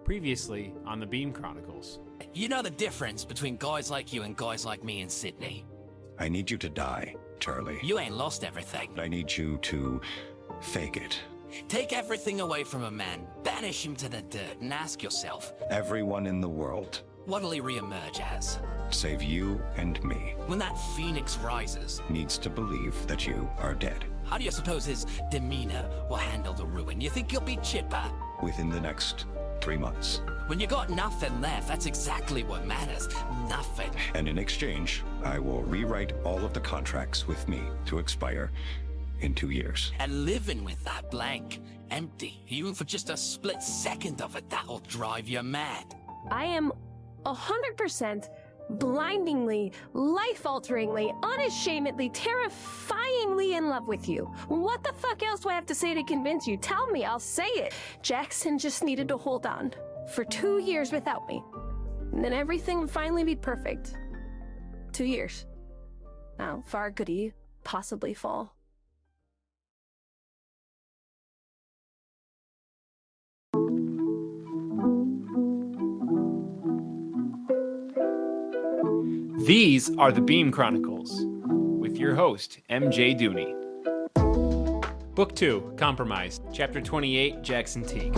Previously on the Beam Chronicles. You know the difference between guys like you and guys like me in Sydney. I need you to die, Charlie. You ain't lost everything. I need you to fake it. Take everything away from a man, banish him to the dirt, and ask yourself, Everyone in the world, what'll he re-emerge as? save you and me, When that phoenix rises, needs to believe that you are dead. how do you suppose his demeanor will handle the ruin? You think you'll be chipper? Within the next 3 months. When you got nothing left, that's exactly what matters. Nothing. And in exchange, I will rewrite all of the contracts with me to expire in 2 years. And living with that blank, empty, even for just a split second of it, that'll drive you mad. I am 100% blindingly, life-alteringly, unashamedly, terrifyingly in love with you. What the fuck else do I have to say to convince you? Tell me, I'll say it. Jaxon just needed to hold on for 2 years without me. And then everything would finally be perfect. 2 years. How far could he possibly fall? These are the Beam Chronicles, with your host, MJ Dooney. Book 2, Compromise, Chapter 28, Jaxon Teaque.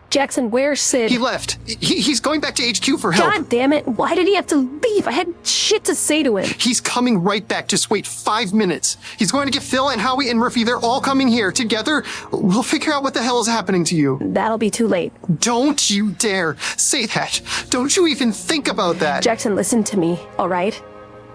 Jaxon, where's Sid? He left. He's going back to HQ for help. God damn it, why did he have to leave? I had shit to say to him. He's coming right back. Just wait 5 minutes. He's going to get Phil and Howie and Murphy. They're all coming here. Together, we'll figure out what the hell is happening to you. That'll be too late. Don't you dare say that. Don't you even think about that. Jaxon, listen to me, all right?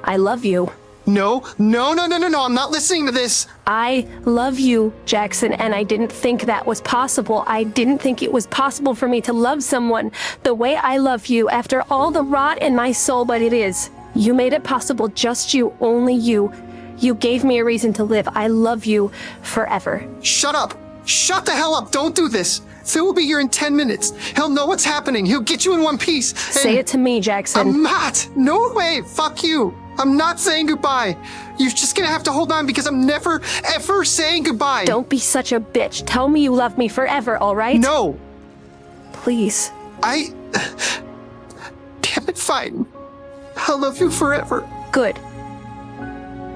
I love you. No. I'm not listening to this. I love you, Jaxon, and I didn't think that was possible. I didn't think it was possible for me to love someone the way I love you after all the rot in my soul, but it is. You made it possible, just you, only you. You gave me a reason to live. I love you forever. Shut up. Shut the hell up. Don't do this. Phil will be here in 10 minutes. He'll know what's happening. He'll get you in one piece. Say it to me, Jaxon. I'm not. No way. Fuck you. I'm not saying goodbye. You're just gonna have to hold on because I'm never, ever saying goodbye. Don't be such a bitch. Tell me you love me forever, all right? No. Please. Damn it, fine. I'll love you forever. Good.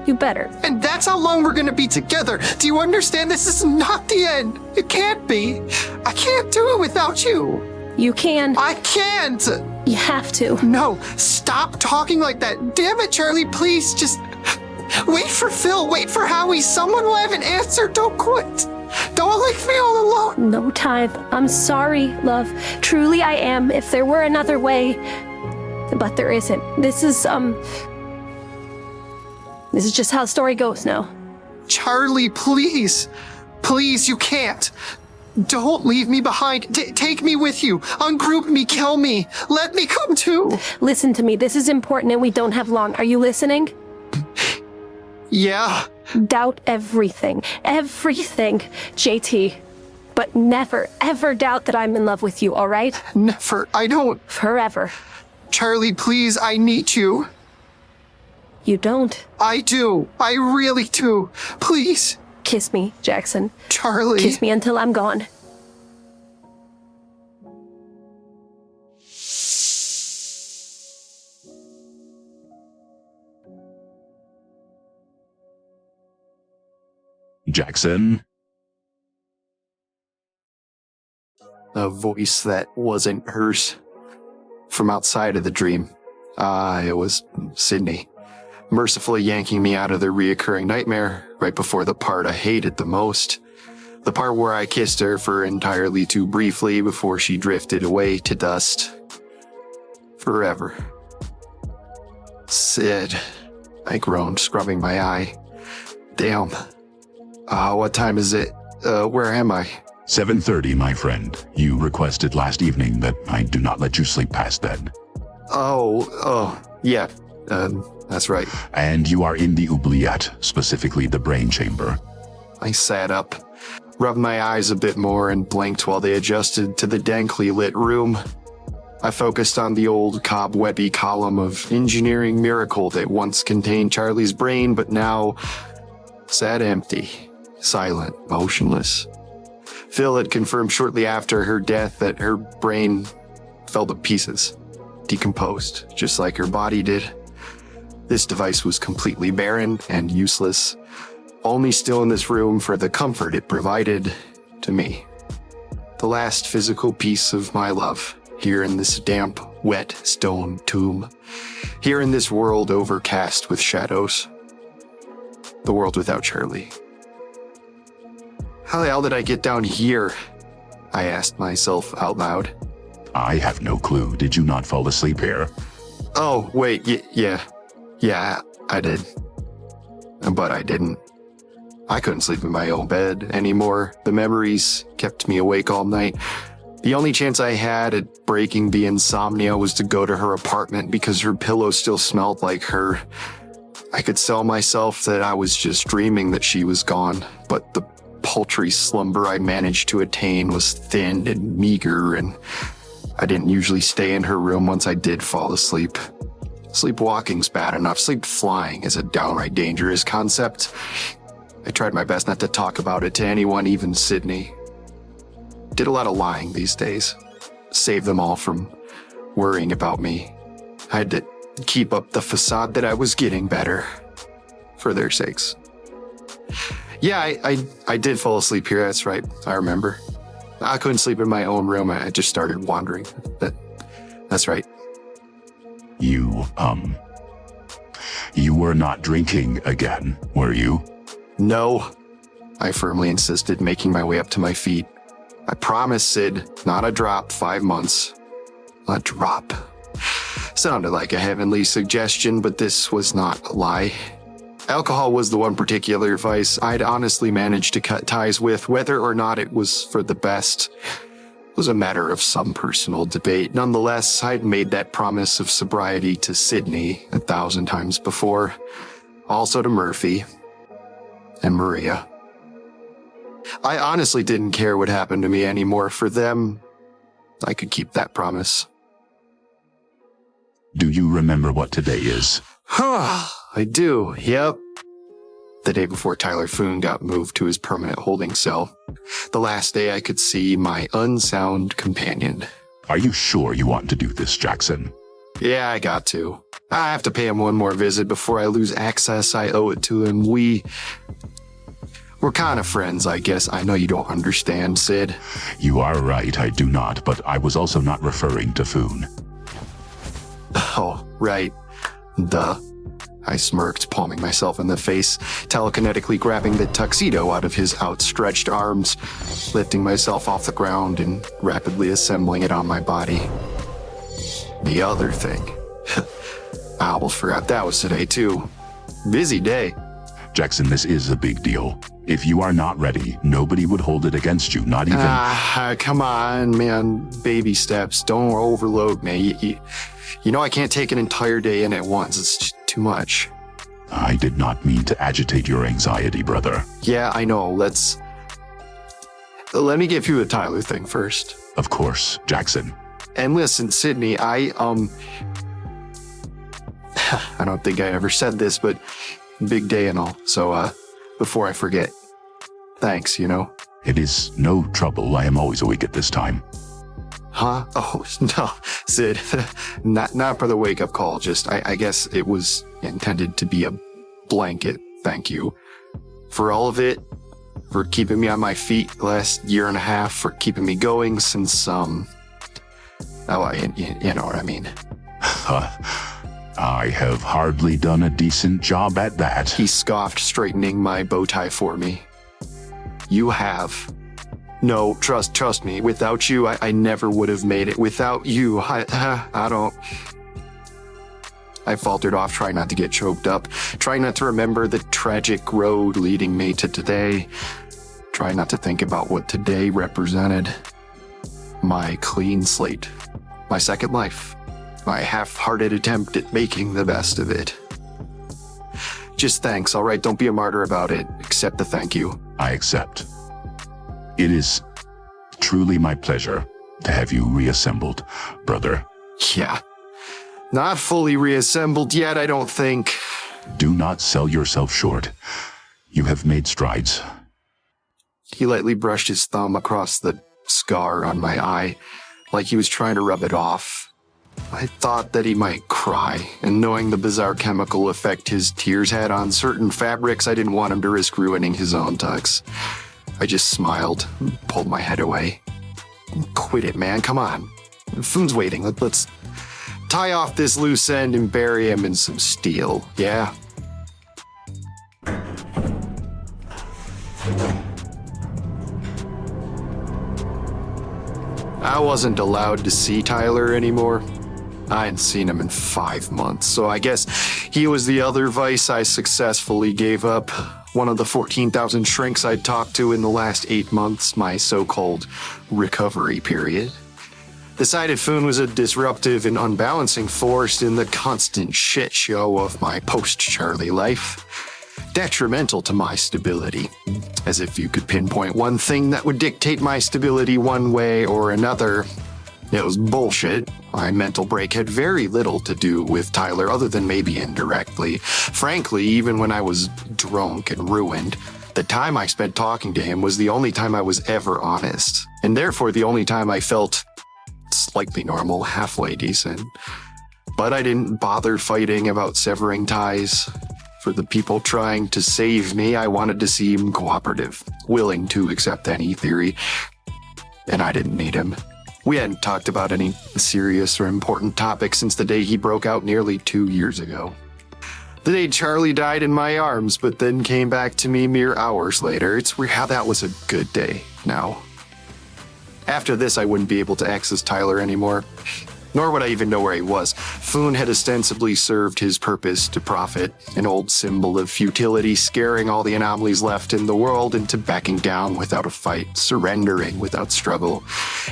You better. And that's how long we're gonna be together. Do you understand? This is not the end. It can't be. I can't do it without you. You can. I can't. You have to. No, stop talking like that. Damn it, Charlie, please just wait for Phil, wait for Howie. Someone will have an answer. Don't quit. Don't leave me all alone. No time. I'm sorry, love. Truly I am, if there were another way. But there isn't. This is just how the story goes now. Charlie, please. Please, you can't. Don't leave me behind. Take me with you. Ungroup me, kill me. Let me come too. Listen to me. This is important and we don't have long. Are you listening? Yeah. Doubt everything. Everything, JT. But never, ever doubt that I'm in love with you, all right? Never. I don't. Forever. Charlie, please, I need you. You don't. I do. I really do. Please. Kiss me, Jaxon. Charlie. Kiss me until I'm gone. Jaxon? A voice that wasn't hers. From outside of the dream. It was Sydney. Mercifully yanking me out of the reoccurring nightmare right before the part I hated the most. The part where I kissed her for entirely too briefly before she drifted away to dust. Forever. Sid. I groaned, scrubbing my eye. Damn. What time is it? Where am I? 7:30, my friend. You requested last evening that I do not let you sleep past then. Yeah. That's right. And you are in the oubliette, specifically the brain chamber. I sat up. rubbed my eyes a bit more, and blinked while they adjusted to the dankly lit room. I focused on the old cobwebby column of engineering miracle that once contained Charlie's brain, but now sat empty, silent, motionless. Phil had confirmed shortly after her death that her brain fell to pieces, decomposed, just like her body did. This device was completely barren and useless, only still in this room for the comfort it provided to me. The last physical piece of my love, here in this damp, wet stone tomb, here in this world overcast with shadows. The world without Charlie. How the hell did I get down here? I asked myself out loud. I have no clue. Did you not fall asleep here? Oh, wait, yeah, I did. But I didn't. I couldn't sleep in my own bed anymore. The memories kept me awake all night. The only chance I had at breaking the insomnia was to go to her apartment because her pillow still smelled like her. I could sell myself that I was just dreaming that she was gone, but the paltry slumber I managed to attain was thin and meager, and I didn't usually stay in her room once I did fall asleep. Sleepwalking's bad enough. Sleep flying is a downright dangerous concept. I tried my best not to talk about it to anyone, even Sydney. Did a lot of lying these days. Saved them all from worrying about me. I had to keep up the facade that I was getting better. For their sakes. Yeah, I did fall asleep here, that's right. I remember. I couldn't sleep in my own room. I just started wandering. That's right. You were not drinking again, were you? No, I firmly insisted, making my way up to my feet. I promised, Sid, not a drop, 5 months. A drop. Sounded like a heavenly suggestion, but this was not a lie. Alcohol was the one particular vice I'd honestly managed to cut ties with, whether or not it was for the best. It was a matter of some personal debate. Nonetheless, I'd made that promise of sobriety to Sydney 1,000 times before. Also to Murphy. And Maria. I honestly didn't care what happened to me anymore. For them, I could keep that promise. Do you remember what today is? I do, yep. The day before Tyler Foon got moved to his permanent holding cell. The last day I could see my unsound companion. Are you sure you want to do this, Jaxon? Yeah, I got to. I have to pay him one more visit before I lose access. I owe it to him. We're kind of friends, I guess. I know you don't understand, Sid. You are right, I do not, but I was also not referring to Foon. Oh, right. Duh. I smirked, palming myself in the face, telekinetically grabbing the tuxedo out of his outstretched arms, lifting myself off the ground and rapidly assembling it on my body. The other thing. I almost forgot that was today, too. Busy day. Jaxon, this is a big deal. If you are not ready, nobody would hold it against you, not even... Come on, man. Baby steps. Don't overload me. You know I can't take an entire day in at once. It's just too much. I did not mean to agitate your anxiety, brother. Yeah, I know. Let me get through the Tyler thing first. Of course, Jaxon. And listen, Sydney, I don't think I ever said this, but big day and all. So, before I forget, thanks, you know? It is no trouble. I am always awake at this time. Huh? Oh, no, Sid, not for the wake-up call. Just, I guess it was intended to be a blanket thank you. For all of it, for keeping me on my feet the last year and a half, for keeping me going since, you know what I mean. I have hardly done a decent job at that. He scoffed, straightening my bow tie for me. You have. No, trust me. Without you, I never would have made it. Without you, I don't... I faltered off, trying not to get choked up, trying not to remember the tragic road leading me to today, trying not to think about what today represented. My clean slate. My second life. My half-hearted attempt at making the best of it. Just thanks, all right? Don't be a martyr about it. Accept the thank you. I accept. It is truly my pleasure to have you reassembled, brother. Yeah. Not fully reassembled yet, I don't think. Do not sell yourself short. You have made strides. He lightly brushed his thumb across the scar on my eye, like he was trying to rub it off. I thought that he might cry, and knowing the bizarre chemical effect his tears had on certain fabrics, I didn't want him to risk ruining his own tux. I just smiled and pulled my head away. Quit it, man, come on. Foon's waiting, let's tie off this loose end and bury him in some steel, yeah? I wasn't allowed to see Tyler anymore. I hadn't seen him in 5 months, so I guess he was the other vice I successfully gave up. One of the 14,000 shrinks I'd talked to in the last 8 months, my so-called recovery period. Decided Foon was a disruptive and unbalancing force in the constant shit show of my post-Charlie life. Detrimental to my stability. As if you could pinpoint one thing that would dictate my stability one way or another. It was bullshit. My mental break had very little to do with Tyler other than maybe indirectly. Frankly, even when I was drunk and ruined, the time I spent talking to him was the only time I was ever honest. And therefore the only time I felt slightly normal, halfway decent. But I didn't bother fighting about severing ties. For the people trying to save me, I wanted to seem cooperative, willing to accept any theory. And I didn't need him. We hadn't talked about any serious or important topics since the day he broke out nearly 2 years ago. The day Charlie died in my arms, but then came back to me mere hours later. It's weird how that was a good day now. After this, I wouldn't be able to access Tyler anymore. Nor would I even know where he was. Foon had ostensibly served his purpose to profit, an old symbol of futility, scaring all the anomalies left in the world into backing down without a fight, surrendering without struggle.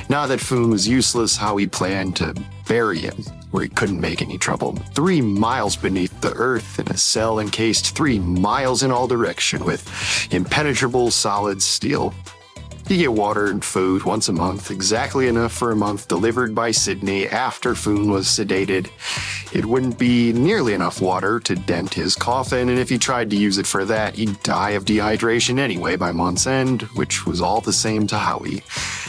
Now that Foon was useless, Howie planned to bury him where he couldn't make any trouble. 3 miles beneath the earth in a cell encased 3 miles in all direction with impenetrable solid steel. You get water and food once a month, exactly enough for a month, delivered by Sydney after Foon was sedated. It wouldn't be nearly enough water to dent his coffin, and if he tried to use it for that, he'd die of dehydration anyway by month's end, which was all the same to Howie.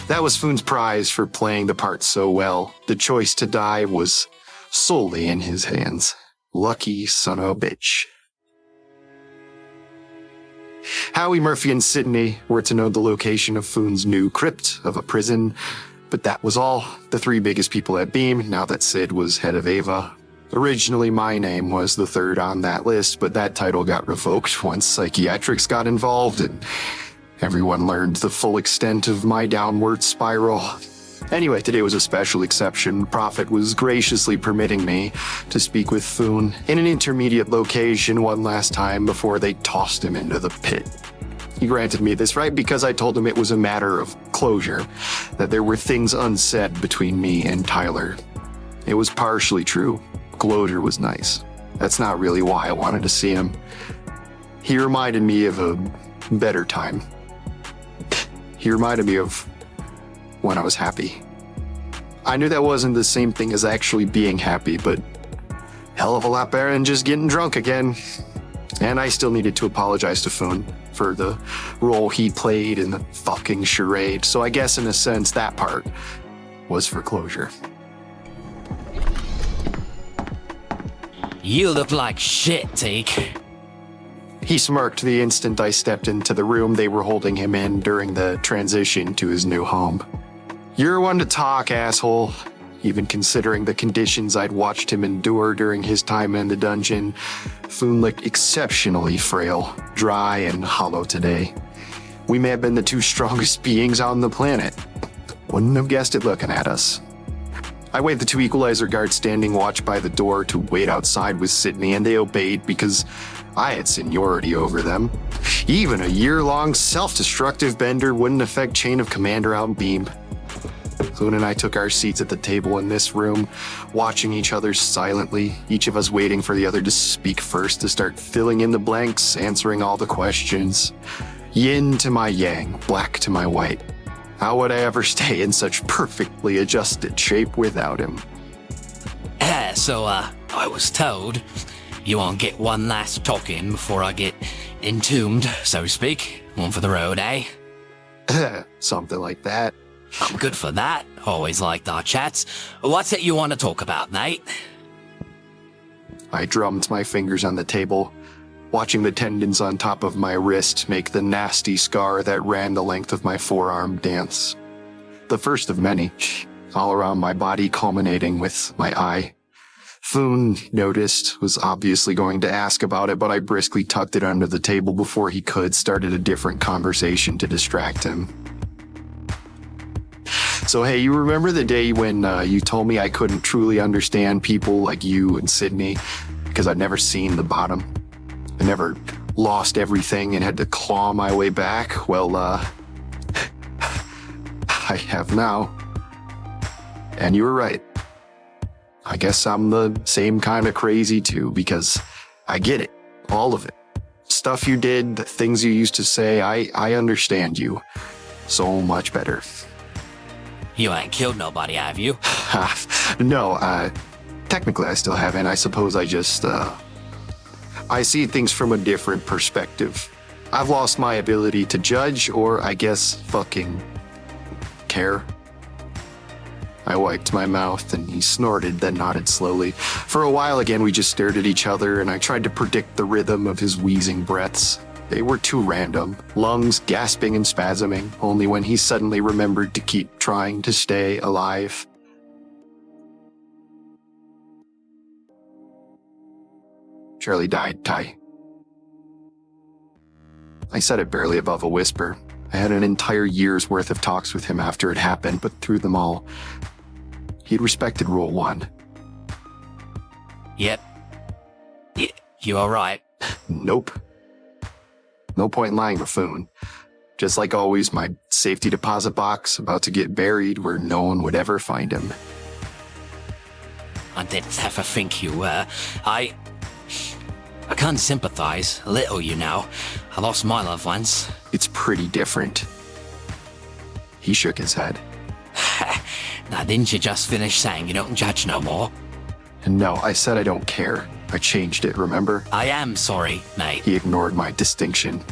That was Foon's prize for playing the part so well. The choice to die was solely in his hands. Lucky son of a bitch. Howie, Murphy, and Sydney were to know the location of Foon's new crypt of a prison, but that was all. The 3 biggest people at Beam, now that Sid was head of Ava. Originally, my name was the 3rd on that list, but that title got revoked once psychiatrics got involved, and everyone learned the full extent of my downward spiral. Anyway, today was a special exception. Prophet was graciously permitting me to speak with Foon in an intermediate location one last time before they tossed him into the pit. He granted me this right because I told him it was a matter of closure, that there were things unsaid between me and Tyler. It was partially true. Closure was nice. That's not really why I wanted to see him. He reminded me of a better time. He reminded me of when I was happy. I knew that wasn't the same thing as actually being happy, but hell of a lot better than just getting drunk again. And I still needed to apologize to Foon for the role he played in the fucking charade, so I guess in a sense that part was for closure. You look like shit, Teaque. He smirked the instant I stepped into the room they were holding him in during the transition to his new home. You're one to talk, asshole. Even considering the conditions I'd watched him endure during his time in the dungeon, Foon looked exceptionally frail, dry, and hollow today. We may have been the 2 strongest beings on the planet. Wouldn't have guessed it looking at us. I waved the 2 equalizer guards standing watch by the door to wait outside with Sydney, and they obeyed because I had seniority over them. Even a year-long self-destructive bender wouldn't affect chain of command around Beam. Foon and I took our seats at the table in this room, watching each other silently, each of us waiting for the other to speak first, to start filling in the blanks, answering all the questions. Yin to my yang, black to my white. How would I ever stay in such perfectly adjusted shape without him? So, I was told you won't get one last talking before I get entombed, so to speak. One for the road, eh? Something like that. I'm good for that. Always liked our chats. What's it you want to talk about, Nate? I drummed my fingers on the table, watching the tendons on top of my wrist make the nasty scar that ran the length of my forearm dance. The first of many, all around my body, culminating with my eye. Foon noticed, was obviously going to ask about it, but I briskly tucked it under the table before he could, started a different conversation to distract him. So hey, you remember the day when you told me I couldn't truly understand people like you and Sydney because I'd never seen the bottom? I never lost everything and had to claw my way back? Well, I have now. And you were right. I guess I'm the same kind of crazy too, because I get it. All of it. Stuff you did, the things you used to say, I understand you so much better. You ain't killed nobody, have you? No, technically I still haven't. I suppose I just, I see things from a different perspective. I've lost my ability to judge, or I guess fucking care. I wiped my mouth and he snorted, then nodded slowly. For a while again, we just stared at each other and I tried to predict the rhythm of his wheezing breaths. They were too random, lungs gasping and spasming, only when he suddenly remembered to keep trying to stay alive. Charlie died, Ty. I said it barely above a whisper. I had an entire year's worth of talks with him after it happened, but through them all, he'd respected Rule 1. Yep. You alright? Nope. No point in lying to Foon. Just like always, my safety deposit box about to get buried where no one would ever find him. I didn't ever think you were. I can't sympathize. A little, you know. I lost my loved ones. It's pretty different. He shook his head. Now, didn't you just finish saying you don't judge no more? No, I said I don't care. I changed it, remember? I am sorry, mate. He ignored my distinction.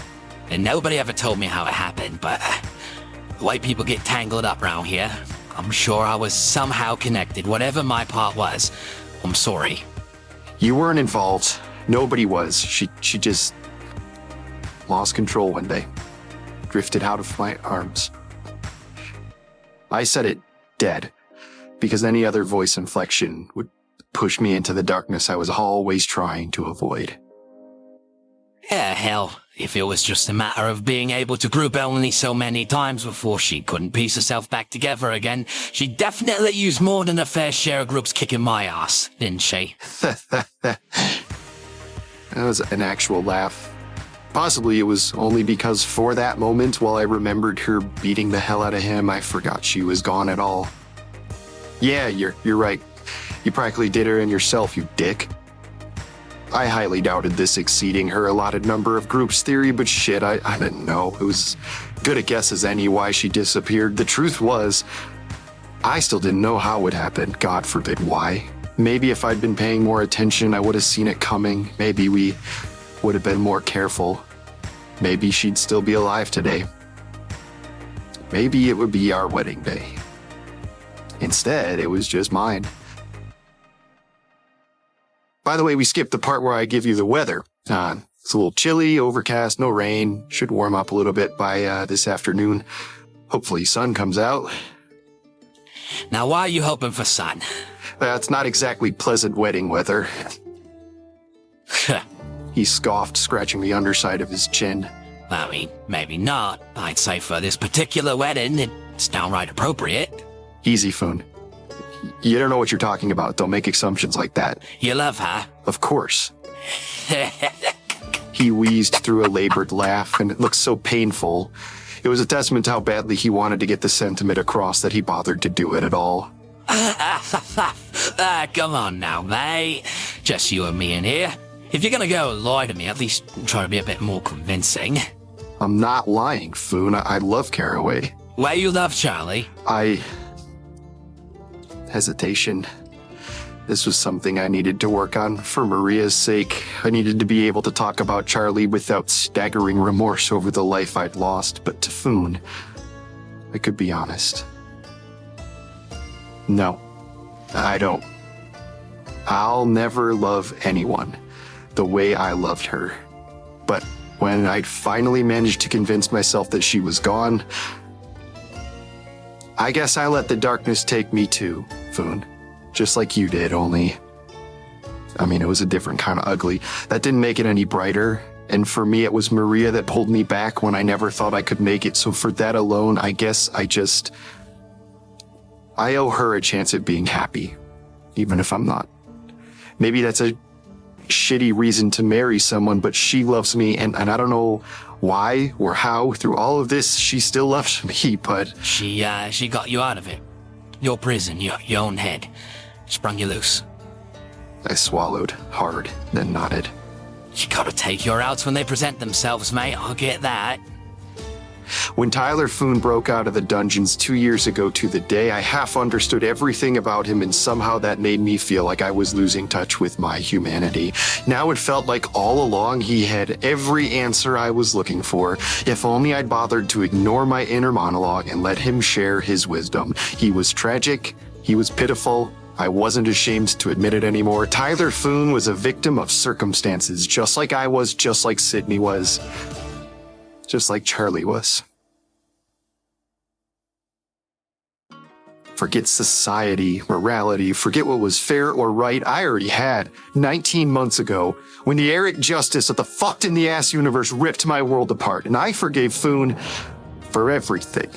And nobody ever told me how it happened, but the way people get tangled up round here, I'm sure I was somehow connected, whatever my part was. I'm sorry. You weren't involved. Nobody was. She just lost control one day. Drifted out of my arms. I said it dead, because any other voice inflection would push me into the darkness I was always trying to avoid. Yeah, hell, if it was just a matter of being able to group only so many times before she couldn't piece herself back together again, she definitely used more than a fair share of groups kicking my ass, didn't she? That was an actual laugh. Possibly it was only because for that moment, while I remembered her beating the hell out of him, I forgot she was gone at all. Yeah, you're right. You practically did her in yourself, you dick. I highly doubted this exceeding her allotted number of groups theory, but shit, I didn't know. It was good a guess as any why she disappeared. The truth was, I still didn't know how it happened, God forbid why. Maybe if I'd been paying more attention, I would have seen it coming. Maybe we would have been more careful. Maybe she'd still be alive today. Maybe it would be our wedding day. Instead, it was just mine. By the way, we skipped the part where I give you the weather. It's a little chilly, overcast, no rain. Should warm up a little bit by this afternoon. Hopefully sun comes out. Now, why are you hoping for sun? It's not exactly pleasant wedding weather. He scoffed, scratching the underside of his chin. I mean, maybe not. I'd say for this particular wedding, it's downright appropriate. Easy, Foon. You don't know what you're talking about. Don't make assumptions like that. You love her? Of course. He wheezed through a labored laugh, and it looked so painful. It was a testament to how badly he wanted to get the sentiment across that he bothered to do it at all. Come on now, mate. Just you and me in here. If you're gonna go lie to me, at least try to be a bit more convincing. I'm not lying, Foon. I love Caraway. Where you love Charlie? Hesitation. This was something I needed to work on for Maria's sake. I needed to be able to talk about Charlie without staggering remorse over the life I'd lost, but to Foon, I could be honest. No, I don't. I'll never love anyone the way I loved her. But when I'd finally managed to convince myself that she was gone, I guess I let the darkness take me too, Foon. Just like you did, only... it was a different kind of ugly. That didn't make it any brighter. And for me, it was Maria that pulled me back when I never thought I could make it. So for that alone, I guess I owe her a chance at being happy. Even if I'm not. Maybe that's a shitty reason to marry someone, but she loves me, and I don't know why or how through all of this she still loves me, but... She got you out of it. Your prison, your own head. Sprung you loose. I swallowed hard, then nodded. You gotta take your outs when they present themselves, mate. I'll get that. When Tyler Foon broke out of the dungeons 2 years ago to the day, I half understood everything about him, and somehow that made me feel like I was losing touch with my humanity. Now it felt like all along he had every answer I was looking for. If only I'd bothered to ignore my inner monologue and let him share his wisdom. He was tragic. He was pitiful. I wasn't ashamed to admit it anymore. Tyler Foon was a victim of circumstances, just like I was, just like Sydney was. Just like Charlie was. Forget society, morality, forget what was fair or right. I already had 19 months ago when the Eric Justice of the fucked in the ass universe ripped my world apart, and I forgave Foon for everything.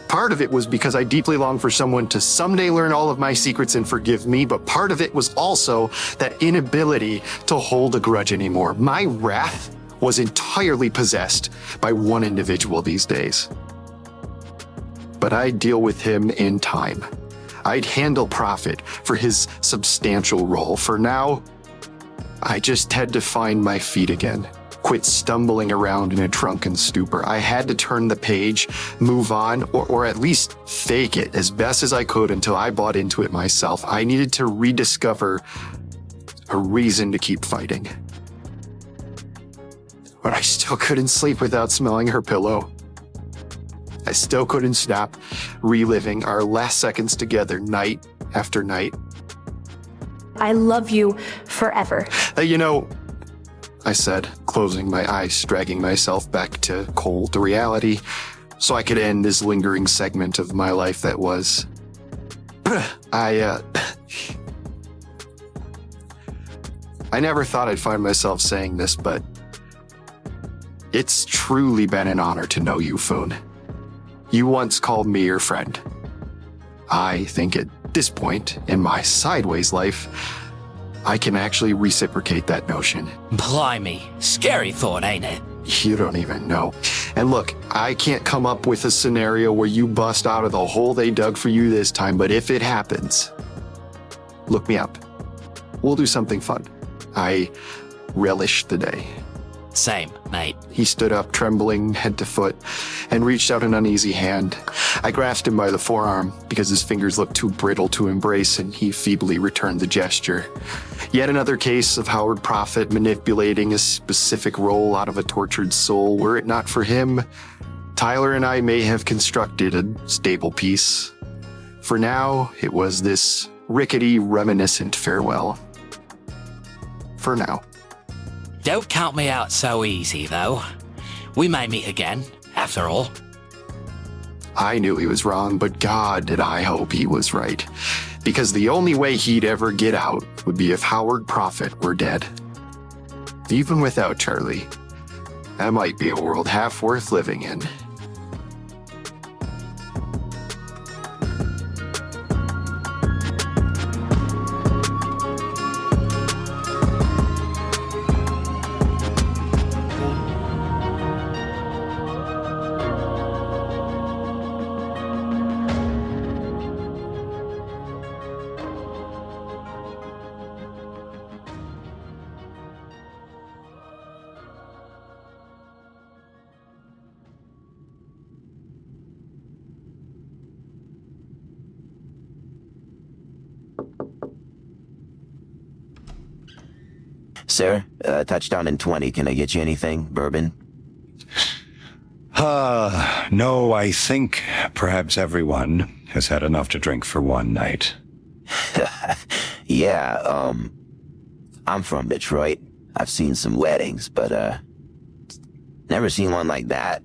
Part of it was because I deeply longed for someone to someday learn all of my secrets and forgive me, but part of it was also that inability to hold a grudge anymore. My wrath was entirely possessed by one individual these days. But I'd deal with him in time. I'd handle Prophet for his substantial role. For now, I just had to find my feet again. Quit stumbling around in a drunken stupor. I had to turn the page, move on, or at least fake it as best as I could until I bought into it myself. I needed to rediscover a reason to keep fighting. But I still couldn't sleep without smelling her pillow. I still couldn't stop reliving our last seconds together night after night. I love you forever. I said, closing my eyes, dragging myself back to cold reality, so I could end this lingering segment of my life that was... I never thought I'd find myself saying this, but it's truly been an honor to know you, Foon. You once called me your friend. I think at this point in my sideways life, I can actually reciprocate that notion. Blimey. Scary thought, ain't it? You don't even know. And look, I can't come up with a scenario where you bust out of the hole they dug for you this time, but if it happens, look me up. We'll do something fun. I relish the day. Same, mate. He stood up, trembling head to foot, and reached out an uneasy hand. I grasped him by the forearm because his fingers looked too brittle to embrace, and he feebly returned the gesture. Yet another case of Howard Prophet manipulating a specific role out of a tortured soul. Were it not for him, Tyler and I may have constructed a stable peace. For now, it was this rickety, reminiscent farewell. For now. Don't count me out so easy, though. We may meet again, after all. I knew he was wrong, but God did I hope he was right. Because the only way he'd ever get out would be if Howard Prophet were dead. Even without Charlie, that might be a world half worth living in. Sir, touchdown in 20. Can I get you anything? Bourbon? No, I think perhaps everyone has had enough to drink for one night. Yeah, I'm from Detroit. I've seen some weddings, but, never seen one like that.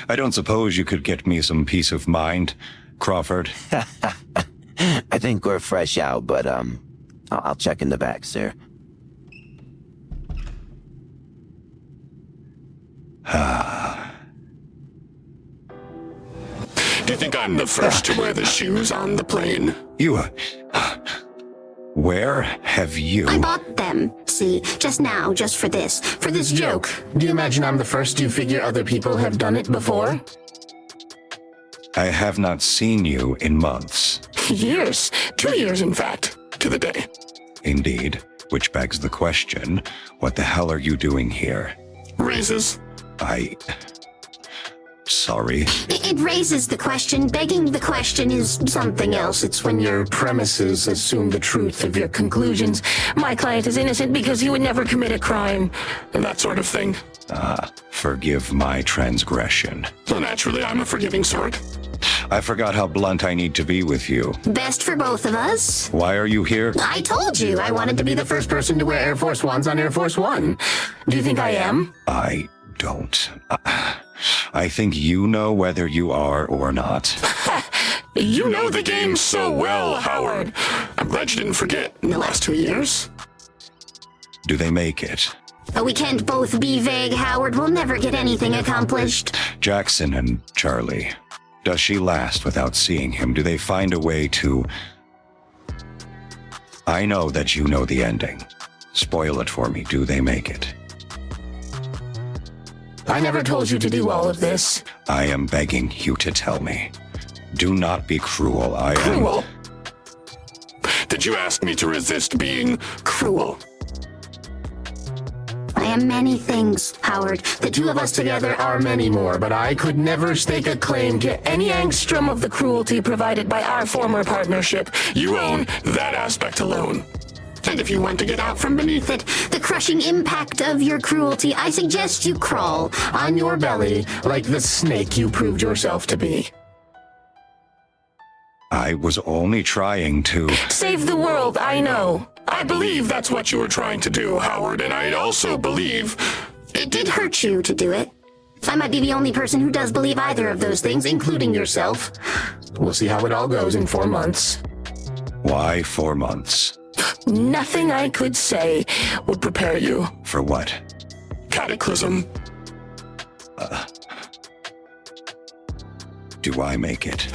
I don't suppose you could get me some peace of mind, Crawford? I think we're fresh out, but, I'll check in the back, sir. Do you think I'm the first to wear the shoes on the plane? You, where have you... I bought them. See, just now, just for this joke. Do you imagine I'm the first to figure other people have done it before? I have not seen you in months. Years. 2 years, in fact, to the day. Indeed, which begs the question, what the hell are you doing here? Raises. Sorry. It raises the question. Begging the question is something else. It's when your premises assume the truth of your conclusions. My client is innocent because he would never commit a crime. And that sort of thing. Forgive my transgression. So naturally, I'm a forgiving sort. I forgot how blunt I need to be with you. Best for both of us. Why are you here? I told you I wanted to be the first person to wear Air Force Ones on Air Force One. Do you think I am? I don't. I think you know whether you are or not. You know the game so well, Howard. I'm glad you didn't forget in the last 2 years. Do they make it? We can't both be vague, Howard. We'll never get anything accomplished. Jaxon and Charlie. Does she last without seeing him? Do they find a way to... I know that you know the ending. Spoil it for me. Do they make it? I never told you to do all of this. I am begging you to tell me. Do not be cruel. I am... Cruel? Did you ask me to resist being cruel? I am many things, Howard. The two of us together are many more, but I could never stake a claim to any angstrom of the cruelty provided by our former partnership. You own that aspect alone. And if you want to get out from beneath it, The crushing impact of your cruelty, I suggest you crawl on your belly like the snake you proved yourself to be. I was only trying to... Save the world, I know. I believe that's what you were trying to do, Howard, and I also believe... It did hurt you to do it. I might be the only person who does believe either of those things, including yourself. We'll see how it all goes in 4 months. Why 4 months? Nothing I could say would prepare you. For what? Cataclysm. Do I make it?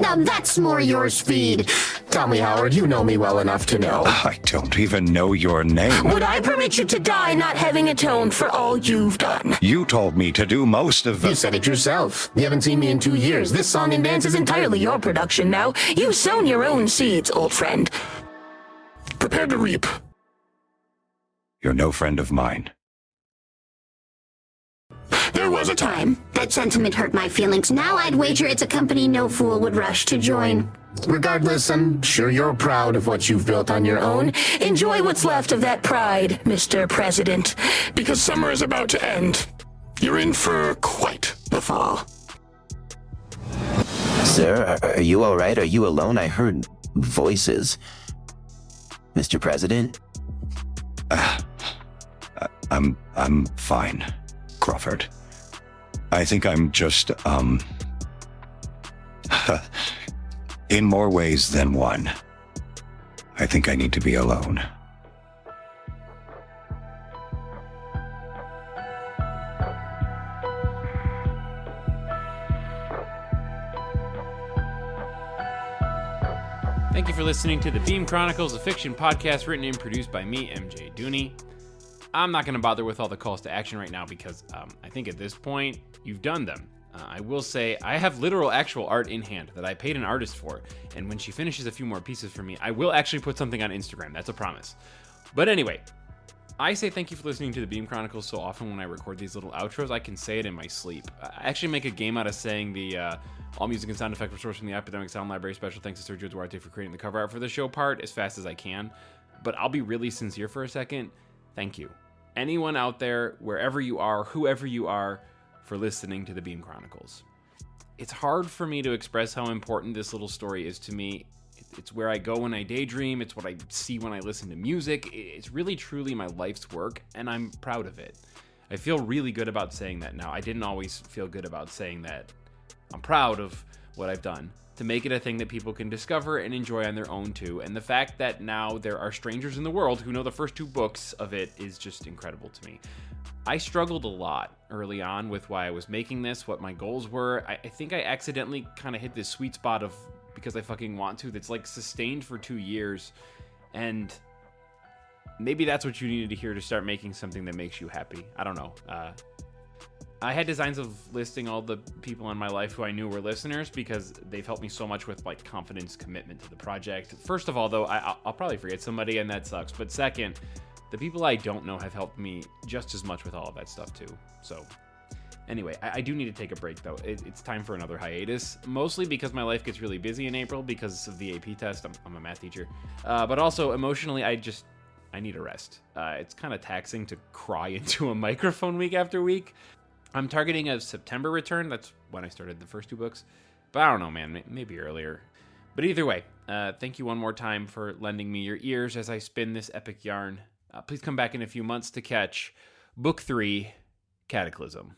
Now that's more your speed. Tell me, Howard, you know me well enough to know. I don't even know your name. Would I permit you to die not having atoned for all you've done? You told me to do most of the... You said it yourself. You haven't seen me in 2 years. This song and dance is entirely your production now. You've sown your own seeds, old friend. Prepare to reap. You're no friend of mine. There was a time. That sentiment hurt my feelings. Now I'd wager it's a company no fool would rush to join. Regardless, I'm sure you're proud of what you've built on your own. Enjoy what's left of that pride, Mr. President. Because summer is about to end. You're in for quite the fall. Sir, are you all right? Are you alone? I heard voices. Mr. President? I'm fine, Crawford. I think I'm just, in more ways than one. I think I need to be alone. Thank you for listening to the Beam Chronicles, a fiction podcast written and produced by me, MJ Dooney. I'm not going to bother with all the calls to action right now because I think at this point, you've done them. I will say I have literal actual art in hand that I paid an artist for, and when she finishes a few more pieces for me, I will actually put something on Instagram. That's a promise. But anyway, I say thank you for listening to the Beam Chronicles so often when I record these little outros, I can say it in my sleep. I actually make a game out of saying the all music and sound effects were sourced from the Epidemic Sound Library. Special thanks to Sergio Duarte for creating the cover art for the show part as fast as I can. But I'll be really sincere for a second. Thank you. Anyone out there, wherever you are, whoever you are, for listening to the Beam Chronicles. It's hard for me to express how important this little story is to me. It's where I go when I daydream. It's what I see when I listen to music. It's really, truly my life's work, and I'm proud of it. I feel really good about saying that now. I didn't always feel good about saying that. I'm proud of what I've done to make it a thing that people can discover and enjoy on their own too. And the fact that now there are strangers in the world who know the first 2 books of it is just incredible to me. I struggled a lot early on with why I was making this, what my goals were. I think I accidentally kind of hit this sweet spot of because I fucking want to that's like sustained for 2 years. And maybe that's what you needed to hear to start making something that makes you happy. I don't know. I had designs of listing all the people in my life who I knew were listeners because they've helped me so much with like confidence, commitment to the project. First of all, though, I'll probably forget somebody and that sucks. But second, the people I don't know have helped me just as much with all of that stuff too. So anyway, I do need to take a break though. It's time for another hiatus, mostly because my life gets really busy in April because of the AP test. I'm a math teacher. But also emotionally, I need a rest. It's kind of taxing to cry into a microphone week after week. I'm targeting a September return. That's when I started the first 2 books. But I don't know, man. Maybe earlier. But either way, thank you one more time for lending me your ears as I spin this epic yarn. Please come back in a few months to catch Book 3, Cataclysm.